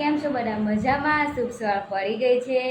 કેમ છો બધા મજામાં? શુભ સવાર પડી ગઈ છે.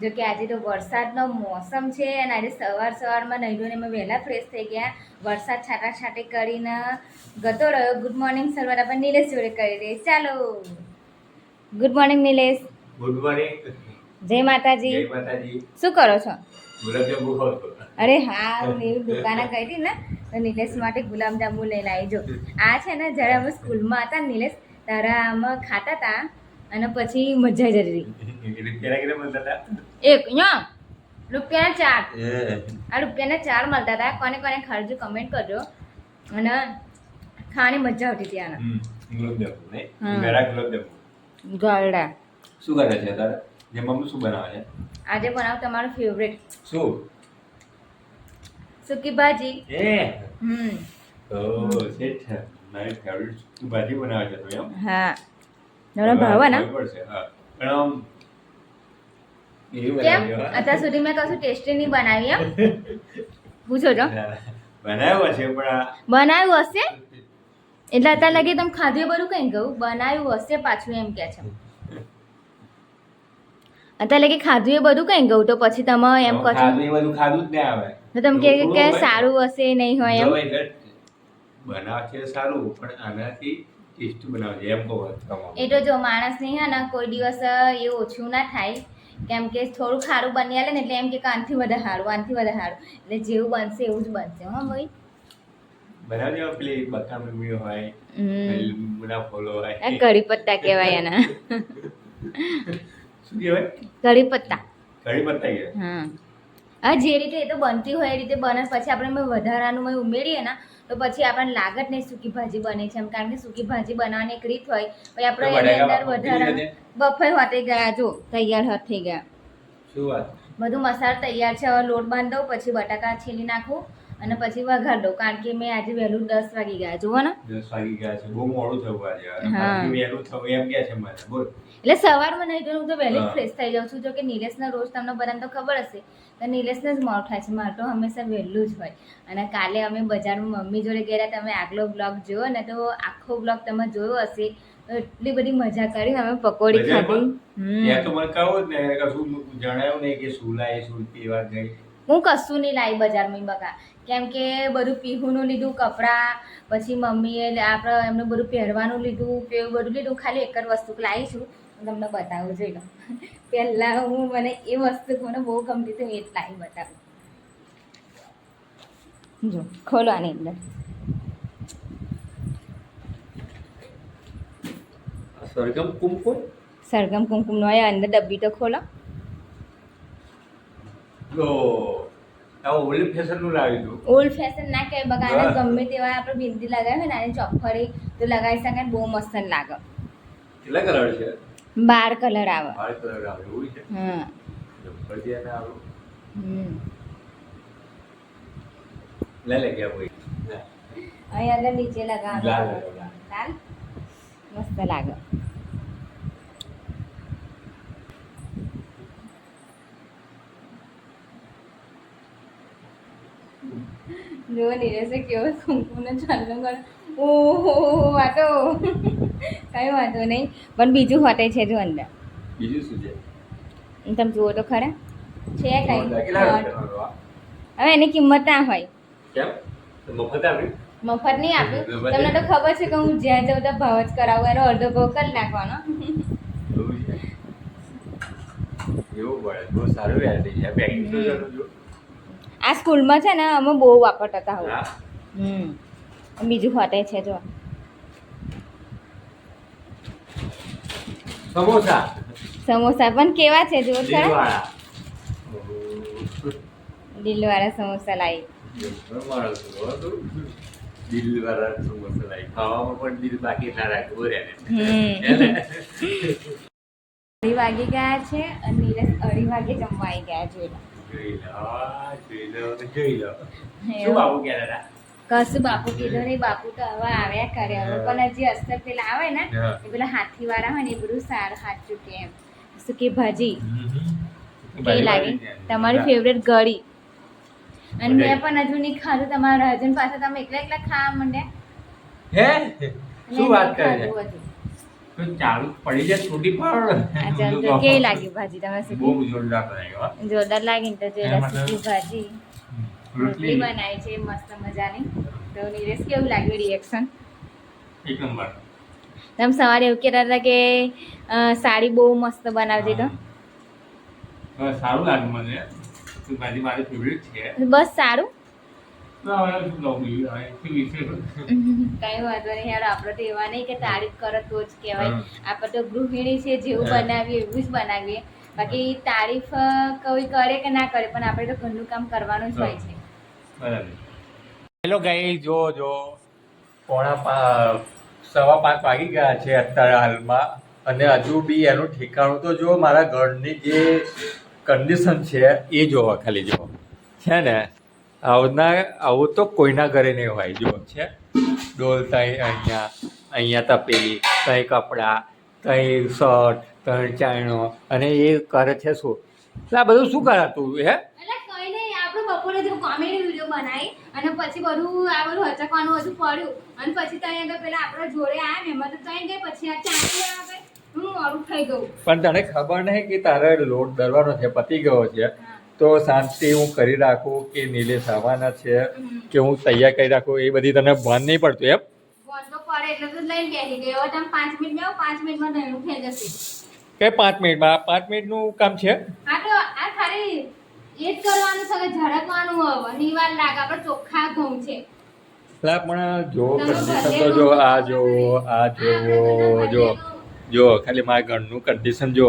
જો કે આજે તો વરસાદનો મોસમ છે અને આજે સવારમાં નહીં ધોઈને અમે વહેલા ફ્રેશ થઈ ગયા. વરસાદ છાંટાછાંટી કરીને ગતો રહ્યો. ગુડ મોર્નિંગ સર્વર આપણે નિલેશ જોડે કરી દઈએ. ચાલો good morning Nilesh. Good morning. જય માતાજી. જય માતાજી. શું કરો છો? ગુલાબજાંબુ ખાવ છો? અરે હા, હું એવી દુકાને ગઈ હતી ને તો નિલેશ માટે ગુલાબજાંબુ લઈને આવી. જો આ છે ને જ્યારે અમે સ્કૂલમાં હતા નિલેશ ત્યારે આમાં ખાતા હતા અને પછી મજા જ રહી. રૂપિયા મળતા હતા? એક રૂપિયાના 4. આ રૂપિયાના 4 મળતા હતા. કોને કોને ખાજો કમેન્ટ કરજો. અને ખાવાની મજા આવતી હતી આના. ગુલાબજાંબુ નહીં ગળા ગુલાબજાંબુ ગળડા. શું કરે છે તારે? જે મમ્મી શું બનાવે છે આજે બનાવ તમારું ફેવરેટ શું? સૂકી ભાજી. ઓ સેટ છે. મારી ફેવરેટ સૂકી ભાજી બનાવે છે તો એમ? હા તમને ભાવે ને? પડશે હા. પણ કેમ અત્યાર સુધી મેં કશું ટેસ્ટી નહીં બનાવી એમ પૂછો છો? બનાવ્યો છે પણ બનાવ્યું હશે એટલે અત્યારે લગી તમે ખાધું એ બધું કઈ ગયું બનાવ્યું હશે પાછું એમ કે છે. અત્યારે લગી ખાધું એ બધું કઈ ગયું તો પછી તમે એમ કહો છો ખાધું એ બધું ખાધું જ ના આવે તો તમે કે સારું હશે નહીં હોય એમ. બનાવે છે સારું પણ આનાથી ટેસ્ટી બનાવે છે એમ કહો. એ તો જો માણસ નહીં હે ને કોઈ દિવસ એ ઓછું ના થાય કેમ કે થોડું ખારું બની આલે ને એટલે એમ કે આનથી વધારે સારું આનથી વધારે સારું એટલે જેવું બનશે એવું જ બનશે. હા ભાઈ બનાવજો પેલી બકામ મીઠી હોય લીંબુના ફૂલો હોય. કઢી પત્તા કહેવાય એના. શું કહેવાય? કઢી પત્તા. કઢી પત્તા કહેવાય. હા હા જે રીતે એ તો બનતી હોય એ રીતે બને પછી આપણે વધારાનું ઉમેરીએ ને તો પછી આપણને લાગત નહીં સૂકી ભાજી બને છે એમ કારણ કે સૂકી ભાજી બનાવવાની એક રીત હોય પછી આપણે એની અંદર વધારાનું બફાઈ હોતે ગયા જો તૈયાર હાથ થઈ ગયા. શું વાત? બધું મસાલો તૈયાર છે. હવે લોટ બાંધી દઉં પછી બટાકા છીલી નાખું અને પછી વઘાર દઉં કારણ કે મેં આજે વહેલું 10 વાગી ગયા જુઓ ને 10 વાગી ગયા છે. બહુ મોડું થયું આજે. હા. વહેલું થયું એમ કે છે મને. બોલ. એટલે સવારમાં નહીં તો હું તો વહેલી ફ્રેશ થઈ જાઉં છું જો કે નિલેશના રોજ તમને બધાને તો ખબર હશે તો નિલેશને જ મોડું થાય છે. મારે તો હંમેશા વહેલું જ હોય. અને કાલે અમે બજારમાં મમ્મી જોડે ગયા તમે આગલો બ્લોગ જોયો ને તો આખો બ્લોગ તમે જોયો હશે તો એટલી બધી મજા કરી અમે પકોડી ખાધી. ત્યાં તો મને કહો જ ને કશું જણાયું નહીં કે શું લાય શું પીવા ગઈ. હું કશું નહીં લાવી બજારમાં બકા કેમ કે બધું પીહુનું લીધું કપડાં પછી મમ્મીએ આપણે એમને બધું પહેરવાનું લીધું એવું બધું લીધું ખાલી એક જ વસ્તુ લાવી છું તમને બતાવું જોઈ લો. પહેલાં હું મને એ વસ્તુ મને બહુ ગમતી હતી એ જ લાવી બતાવું. જો ખોલો આની અંદર સરગમ કુમકુમ. સરગમ કુમકુમનો હોય અંદર ડબ્બી તો ખોલો. તો આ ઓલ્ડ ફેશન નું લાવી દઉં. ઓલ્ડ ફેશન ના કહેવાય બકા આને ગમે તેવા આપણે બિંદી લગાવી હોય ને આની ચોખ્ખરી તો લગાવી શકાય બહુ મસ્ત લાગે. કેટલા કલર છે? 12 કલર આવે. 12 કલર આવે એવું છે. હા જબરજસ્ત આવે. લે ગયા ભાઈ. અહીં અંદર નીચે લગાવવાનું. લાલ મસ્ત લાગે. જો નીરસે કેવો કુમકુમનો ચાલનો કરો. ઓહો વાતો કઈ વાંધો નહીં પણ બીજું હોતે છે જો અંદર. બીજું શું છે? તમે જુઓ તો ખરા છે કઈ. કેટલા રૂપિયાનો? હવે એની કિંમત ના હોય. કેમ? મફત આવે? મફત નહીં આપ્યું. તમને તો ખબર છે કે હું જ્યાં જાઉં ત્યાં ભાવ જ કરાવું એનો અડધો ભાવ કરી નાખવાનો. એવું પડે બહુ સારું યાર થઈ જાય પેકિંગ તો જરૂર જો. આ સ્કૂલમાં છે ને અમે બહુ વાપરતા હતા હવે. બીજું હોતે છે જો સમોસા. સમોસા પણ કેવા છે જો ખરા દિલવાળા. દિલવાળા સમોસા લાવી. દિલવાળા સમોસા લાવી ખાવામાં પણ દિલ બાકી ના રાખવું રે. 2:30 વાગી ગયા છે અને નિલેશ 2:30 વાગે જમવા આવી ગયા જોઈ લો. જોઈ લો. શું બાબુ કહેતા હતા? કશું બાપુ કીધું નહીં બાપુ તો હવે આવ્યા કરે હવે પણ હજી અસ્તર પેલા આવે ને એ પેલા હાથી વાળા હોય ને એ બધું સારું સાચું કે એમ સૂકી ભાજી એ લાગે તમારી ફેવરેટ ગળી અને મેં પણ હજુ નહીં ખાધું તમારા રાજન પાસે તમે એકલા એકલા ખાવા માંડ્યા હે શું વાત કરે છે? તો ચાલુ પડી જાય તૂટી પણ આજે આમ તો કેવી લાગી ભાજી તમે બહુ સીધી જોરદાર બનાવ્યો જોરદાર લાગી ને તો જે એના માટે રેસીપી ભાજી રોટલી બનાવી છે મસ્ત મજાની. તો નીરજ કેવું લાગ્યું રિએક્શન? એક નંબર. તમે સવારે એવું કહેતા હતા કે સાડી બહુ મસ્ત બનાવતી તો સારું લાગ્યું મને. ભાજી મારી ફેવરિટ છે. બસ સારું તો હવે શું કહું બીજું? હવે શું વિશે કઈ વાંધો નહીં યાર. આપણે તો એવા નહીં કે તારીફ કરો તો જ કહેવાય. આપણે તો ગૃહિણી છે, જેવું બનાવીએ એવું જ બનાવીએ. બાકી તારીફ કોઈ કરે કે ના કરે પણ આપણે તો ઘરનું કામ કરવાનું જ હોય છે. બરાબર. હેલો ગાઈસ, જો 4:15 વાગી ગયા છે અત્યારે હાલમાં, અને હજુ બી એનું ઠેકાણું તો જો મારા ઘરની જે કન્ડિશન છે એ જોવા ખાલી જો છે ને. આવું તો કોઈના ઘરે નહીં હોય. જો છે ડોલ તઈ અહીંયા તપેલી, તઈ કપડાં, તઈ શર્ટ, તઈ ચાયણો, અને એ કરે છે શું? એટલે આ બધું શું કરાતું હે? બપોરે જો કોમેડી વિડીયો બનાવી અને પછી બધું આ બધું હચકવાનું બધું પડ્યું અને પછી ત્યાં આગળ પેલા આપણા જોડે આવ્યા ને એમાં તો ત્યાં ગઈ પછી આ ચાંદી આવે હું મોડું થઈ ગયું. પણ તને ખબર નહીં કે તારે લોટ દરવાનો છે, પતી ગયો છે, તો શાંતિ હું કરી રાખું કે નિલેશ આવવાના છે કે હું તૈયાર કરી રાખું એ બધી તને ભાન નહીં પડતું એમ? ફોન તો પડે એટલે તો લઈને બેસી ગઈ. હવે તમે 5 મિનિટ બેહો, 5 મિનિટમાં દહીણું થઈ જશે. કે 5 મિનિટમાં? 5 મિનિટનું કામ છે? હા તો આ ખાલી એ જ કરવાનું છે કે ઝડકવાનું હવે નિવાલ લાગે. આપણે ચોખ્ખા ઘઉં છે. પણ જો કન્ડિશન તો જો જો ખાલી મારા ઘરનું કન્ડિશન જો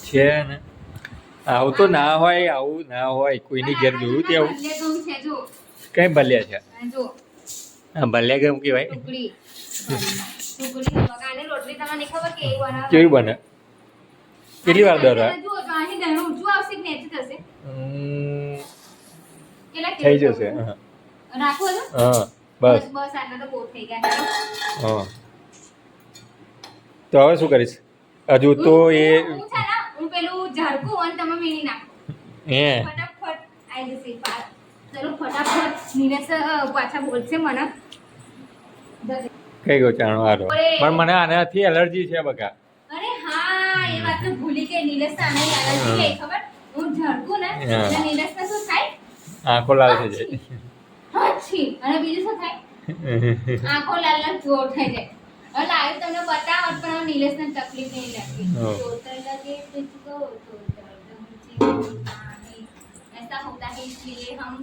છે ને. આવું તો ના હોય, આવું ના હોય. કોઈની ઘેર જોયું તે આવું? કઈ ભલ્યા છે? હા, ભલ્યા કેમ કહેવાય? કેવી બને? કેટલી વાર દરવા? થઈ જશે. હા બસ. હા તો હવે શું કરીશ? હજુ તો એ હું પેલું ઝાડકું અને તમે મીણી નાખો. ફટાફટ આવી જશે. ચલો ફટાફટ. નીરજ પાછા બોલશે મને. કઈ ગયો ચાણો હારો? પણ મને આનાથી એલર્જી છે બકા. અરે હા, એ વાત તો ભૂલી ગઈ. નીરજ આને એલર્જી છે ખબર? હું ઝાડકું ને એટલે નીરજને શું થાય? આંખો લાલ થઈ જાય. હાછી. અને બીજું શું થાય? આંખો લાલ લાલ જોર થઈ જાય. હવે લાઈવ તમને બતાવો પણ નીલેશને તકલીફ નહીં લાગતી. ऐसा होता है इसलिए हम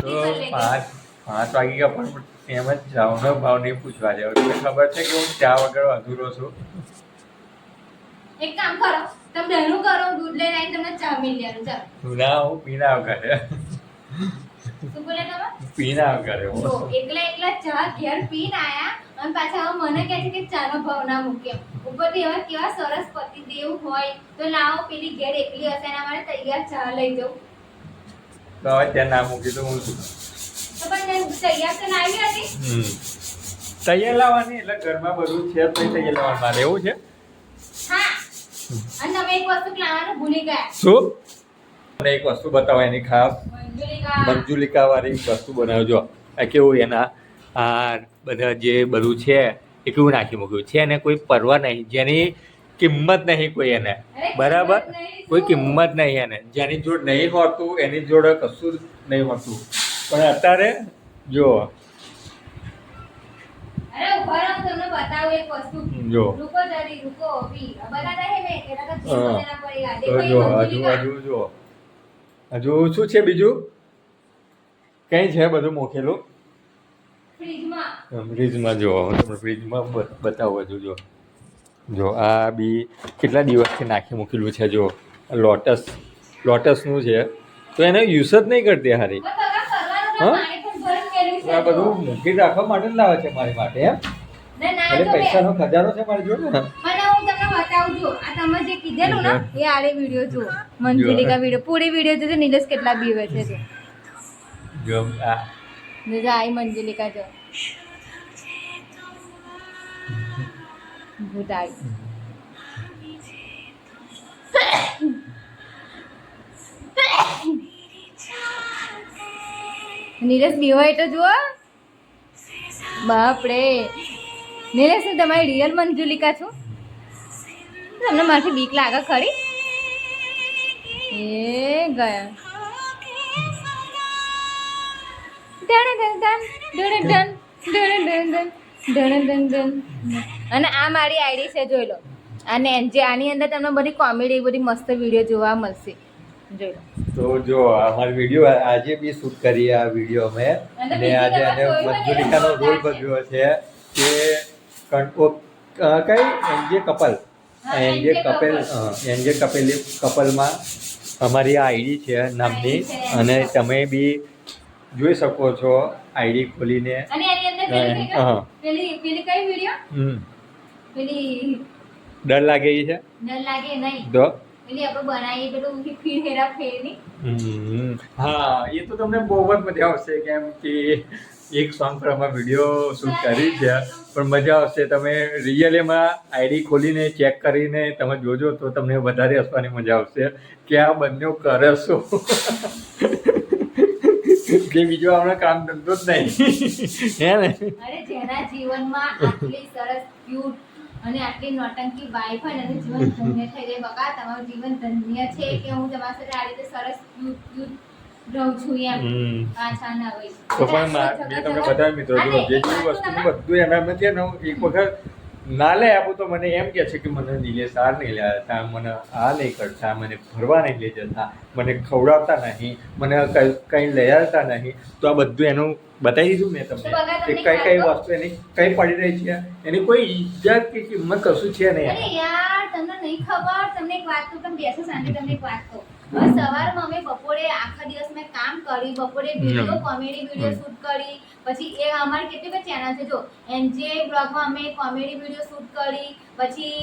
તો 5 વાગી ગયા પણ એમ જ ચાનો ભાવ નહીં પૂછવા જાવ. તમને ખબર છે કે હું ચા વગર અધૂરો છું. એક કામ કરો, તમે દહીણું કરો, દૂધ લઈને આવીને તમને ચા મિલી લેવાનું. ચાલો ના, હું પીના વગર. શું બોલે તમે? પીના વગર એકલા ચા ઘેર પીને આયા અને પાછા હવે મને કહે છે કે ચાનો ભાવ ના મૂકે. ઉપરથી હવે કેવા સરસ પતિદેવ હોય તો લાવો પેલી ઘેર એકલી હશે એના માટે તૈયાર ચા લઈ જાઉં. તો હવે ત્યાં ના મૂકી તો હું શું? તો પણ તૈયાર તો લાવી હતી. તૈયાર લાવવાની એટલે ઘરમાં બધું છે તો તૈયાર લાવવાનું. મારે એવું છે. હા, અને તમે એક વસ્તુ લાવવાનું ભૂલી ગયા. શું? મને એક વસ્તુ બતાવો એની ખાસ મંજુલિકા મંજુલિકા વાળી વસ્તુ બનાવજો. આ કેવું એના આ બધા જે બધું છે એ કેવું નાખી મૂક્યું છે એને કોઈ પરવા નહીં, જેની કિંમત નહીં કોઈ એને. બરાબર? કોઈ કિંમત નહીં એને. જેની જોડ નહીં હોતું એની જોડે કશું જ નહીં હોતું. પણ અત્યારે જો અરે ઉભા રહો, તમને બતાવું એક વસ્તુ. જો રૂકો જરી, રૂકો અભી. બતાતા હે મેં કે લગા હા. જીવ બના પડેગા. તો देखो જો ये मंजूलिका હજુ શું છે બીજું? કઈ છે બધું મૂકેલું ફ્રીજમાં. ફ્રીજમાં? જો હું તમને ફ્રીજમાં બતાવું. હજુ જો આ બી કેટલા દિવસથી નાખી મૂકેલું છે. જો લોટસનું છે તો એને યુઝ જ નહીં કરતી હારી. બસ બગા કરવાનું હા? પાણી પણ ભરીને મેલ્યું છે. આ બધું મૂકી રાખવા માટે જ લાવે છે મારી માટે એમ. ના એટલે જો પૈસાનો ખજાનો છે મારી જોડે ને. મને હું તમને બતાવું છું. આ તમે જે કીધેલું ને એ આરે વિડિયો જો. મંજુલિકા વિડિયો પૂરી વિડિયો જોજો. નીલેશ કેટલા બીવે છે જો. જો આ આઈ મંજુલિકા જો. ભૂત આવી. નીલેશ બીવાય તો જુઓ. બાપરે. નીલેશ હું તમારી રિયલ મંજુલિકા છું. તમને મારાથી બીક લાગે ખરી? એ ગયા અને આ મારી આઈડી છે, જોઈ લો. અને આની અંદર તમને બધી કોમેડી બધી મસ્ત વિડીયો જોવા મળશે, જોઈ લો. તો જો અમારી વિડીયો આજે બી શૂટ કરી આ વિડીયો અમે, અને આજે એને મંજુલિકાનો રોલ ભજવ્યો છે કે કઈ એનજે કપલ, એનજે કપલમાં અમારી આ આઈડી છે નામની, અને તમે બી જોઈ શકો છો આઈડી ખોલીને. અને એની અંદર પેલી કઈ વિડીયો પેલી ડર લાગે છે, ડર લાગે નહીં તો પેલી આપણે બનાવી પેલું ફીર હેરા ફેરની. હા, એ તો તમને બહુ જ મજા આવશે, કેમ કે એક સોંગ પર અમે વિડીયો શૂટ કરી છે, પણ મજા આવશે. તમે રિયલીમાં આઈડી ખોલીને ચેક કરીને તમે જોજો તો તમને વધારે હસવાની મજા આવશે કે આ બંને કરે શું. કે બીજો આપણે કામ ધંધો જ નહીં, હે ને? અરે જેના જીવનમાં આટલી સરસ ક્યુટ અને આટલી નોટંકી વાઈફ હોય ને એનું જીવન ધન્ય થઈ જાય. બકા તમારું જીવન ધન્ય છે કે હું તમારી સાથે આ રીતે સરસ ક્યુટ રહું છું એમ. પાછા ના હોય તો પણ મેં તમને બધા મિત્રો જો જે વસ્તુ બધું એના છે ને, એક વખત ના લઈ આપું તો મને એમ કે છે કે મને નિલેશ આ નહીં લઈ જતા, મને આ નહીં કરતા, મને ફરવા નહીં લઈ જતા, મને ખવડાવતા નહીં, મને કંઈ લઈ આવતા નહીં. તો આ બધું એનું બતાવી દીધું મેં તમને કે કઈ વસ્તુ એની કઈ પડી રહી છે, એની કોઈ ઇજ્જત કે કિંમત કશું છે નહીં. અરે યાર તમને નહીં ખબર, તમને એક વાત કહું, તમે બેસો શાંતિ, તમને એક વાત કહું. સવારમાં અમે બપોરે આખા દિવસ મેં કામ કરી, બપોરે વિડીયો કોમેડી વિડીયો શૂટ કરી, પછી એ અમારી કેટલી બધી ચેનલ છે, જો એનજે બ્લોગમાં અમે કોમેડી વિડીયો શૂટ કરી, પછી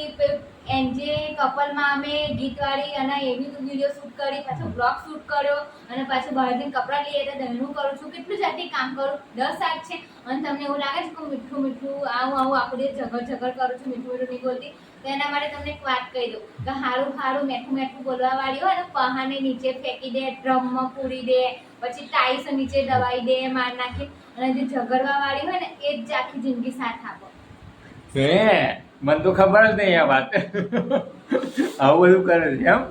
એનજે કપલમાં અમે ગીતવાળી અને એવી વિડીયો શૂટ કરી, પાછો બ્લોગ શૂટ કર્યો, અને પાછું બહારથી કપડાં લઈએ તો દહીંનું કરું છું, કેટલું જાતની કામ કરું. 10 આગ છે. અને તમને એવું લાગે છે કે હું મીઠું આવું આખું દિવસ ઝઘડ કરું છું, મીઠું નહીં બોલતી. તો એના માટે તમને એક વાત કહી દઉં કે હારું મેઠું બોલવા વાળી હોય ને, પહાને નીચે ફેંકી દે, ડ્રમમાં પૂરી દે, પછી ટાઈસ નીચે દબાઈ દે માર નાખી, અને જે ઝઘડવા વાળી હોય ને એ જ આખી જિંદગી સાથ આપો. મને તો ખબર જ નહીં આ વાત. આવું બધું કરે છે એમ?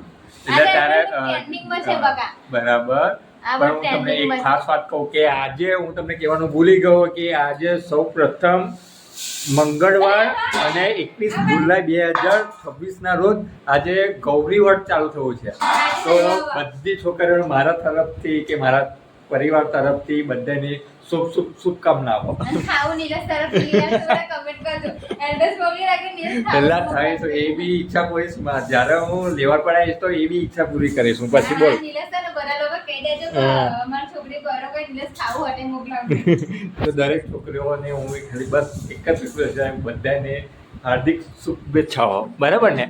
એટલે તારે ટ્રેન્ડિંગમાં છે બકા. બરાબર. પણ હું તમને એક ખાસ વાત કહું કે આજે હું તમને કહેવાનું ભૂલી ગયો કે આજે સૌ પ્રથમ મંગળવાર અને 21 જુલાઈ 2026 ના રોજ આજે ગૌરી વ્રત ચાલુ થયું છે. તો બધી છોકરીઓ મારા તરફથી કે મારા પરિવાર તરફથી બધાને શુભકામનાઓ. પહેલા થાય તો એ બી ઈચ્છા કરીશ, જ્યારે હું લેવા પર આવીશ તો એ બી ઈચ્છા પૂરી કરીશું. પછી બોલ. તો દરેક છોકરીઓને હું ખાલી બસ એક જ રિક્વેસ્ટ છે, બધાને હાર્દિક શુભેચ્છાઓ. બરાબર ને?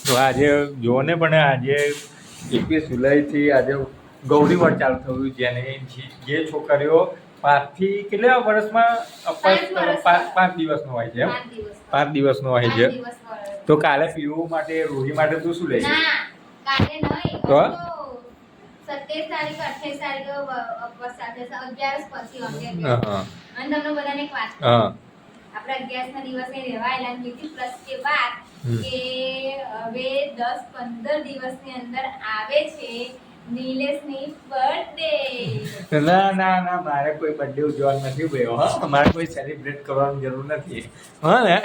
તો આજે જુઓ ને, પણ આજે 21 જુલાઈથી આજે ગૌરી વ્રત ચાલુ થયું, જેને જે છોકરીઓ 5 થી કેટલા વર્ષમાં 5 દિવસનો હોય છે, 5 દિવસનો હોય છે. તો કાલે પીવું માટે રૂહી માટે તું શું લઈશ? તો 27 તારીખ 28 તારીખે ઉપવાસ સાથે 11 પછી અને તમને બધાને એક વાત આપણે 11 ના દિવસે રહેવાયેલા મીટિંગ પ્લસ કે વાત કે હવે 10-15 દિવસની અંદર આવે છે નિલેશની બર્થડે. ના મારે કોઈ બર્થડે ઉજવવાનું નથી ભાઈ. હા, મારે કોઈ સેલિબ્રેટ કરવાની જરૂર નથી. હા ને,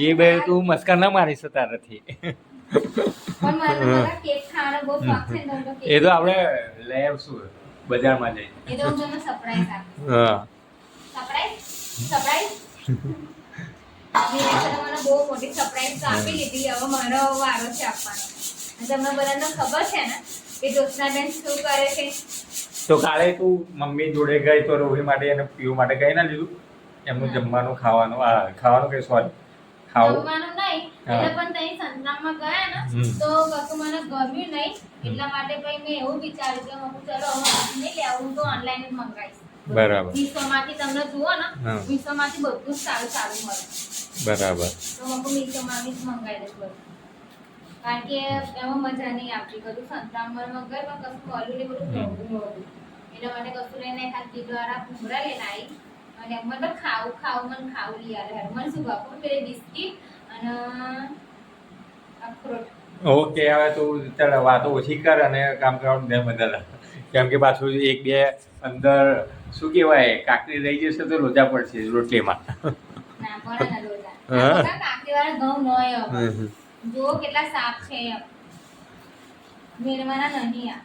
એ બે તું મસ્કા ના મારી શકતા નથી. એ તો આપણે લઈ આવશું બજારમાં જઈને. એ તો હું તમને સરપ્રાઈઝ આપીશ. હા, સરપ્રાઈઝ મને બહુ મોટી સરપ્રાઈઝ આપી લીધી. હવે મારો વારો છે આપવાનો. તમને બધાને ખબર છે ને કે જ્યોત્સનાબેન શું કરે છે? તો કાલે તું મમ્મી જોડે ગઈ તો રોહી માટે અને પીવું માટે કઈ ના લીધું? એમનું જમવાનું ખાવાનું કઈ સોરી જમવાનું નહીં, એટલે પણ તઈ સંતરામમાં ગયા ને તો કશું મને ગમ્યું નહીં, એટલા માટે પછી મેં એવું વિચાર્યું કે હું ચલો હવે નહીં લે, હું તો ઓનલાઈન જ મંગાવીશ. બરાબર. મીશોમાંથી તમને જુઓ ને, મીશોમાંથી બધું જ સારું મળે. બરાબર. તો હું મીશોમાંથી જ મંગાવી દઈશ બધું, કારણ કે એમાં મજા નહીં આવતી. બધું સંતરામમાં મંગાવી પણ કશું મળ્યું ને બધું એટલે માટે કશું લઈને ખાલી દ્વારા ભૂંગળા લઈને આવી એટલે મને તો ખાવું લઈ આવે મને શું ભાવ પેલી બિસ્કિટ અને અખરોટ. ઓકે હવે તું ચાલ વાતો ઓછી કર અને કામ કરવાનું ધ્યાન બધા કેમ કે પાછું એક બે અંદર શું કહેવાય કાકડી રહી જશે તો લોચા પડશે રોટલીમાં. ના પડે ને લોચા. હા. કાકડીવાળા ઘઉં નોય હવે. જુઓ કેટલા સાફ છે એમ. મેળવાના નહીં આ.